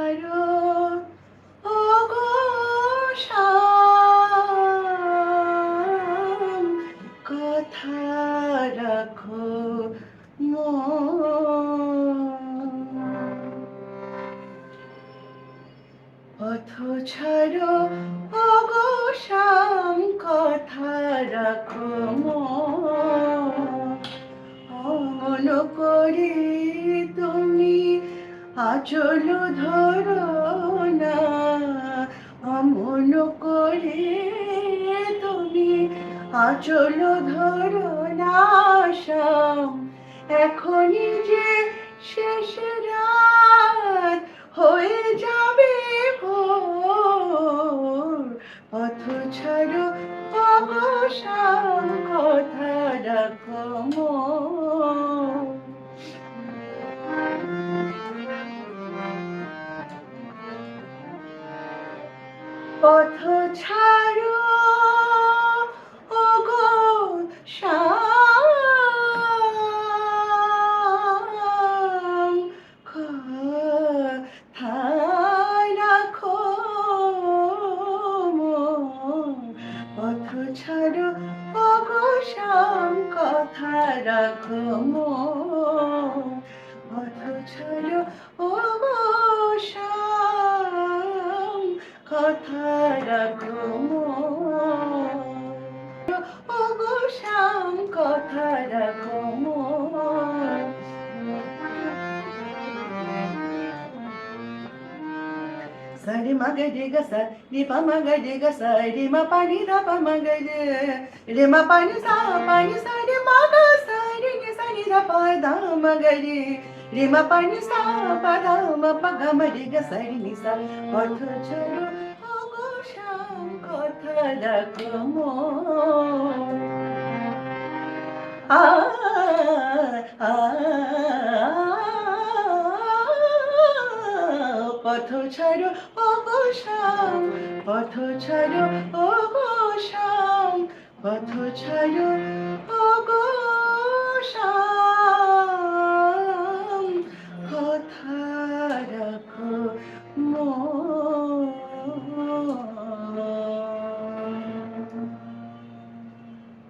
ছাড়ো ওগো শ্যাম, কথা রাখো মন। পথ ছাড়ো ওগো শ্যাম, কথা রাখো মন। অমন করে তুমি আঁচল ধরো না, অমন করে তুমি আঁচল ধরো না শ্যাম। এখনই যে শেষ রাত, হয়ে যাবে ভোর। পথ ছাড়ো ওগো শ্যাম, কথা রাখো মন। পথ ছাড়ো ওগো শ্যাম, কথা রাখো মন। পথ ছাড়ো ওগো শ্যাম, কথা রাখো মন। পথ ছাড়ো ওগো শ্যাম, কথা রাখো মন। ওগো শ্যাম, কথা রাখো মন। সারে মাগে রে গা সা রে পা মাগে রে গা সা রে মা পানি ধা পা মাগে রে মা পানি সা রে মা গা সা রে নি সা নি ধা পা ধা মাগে রে মা পানি সা পা ধা মা পা গা মা রে গা সা রে নি সা। পথ ছাড়ো ওগো শ্যাম, কথা রাখো মন। আ আ পথ ছাড়ো ওগো শ্যাম, পথ ছাড়ো ওগো শ্যাম, পথ ছাড়ো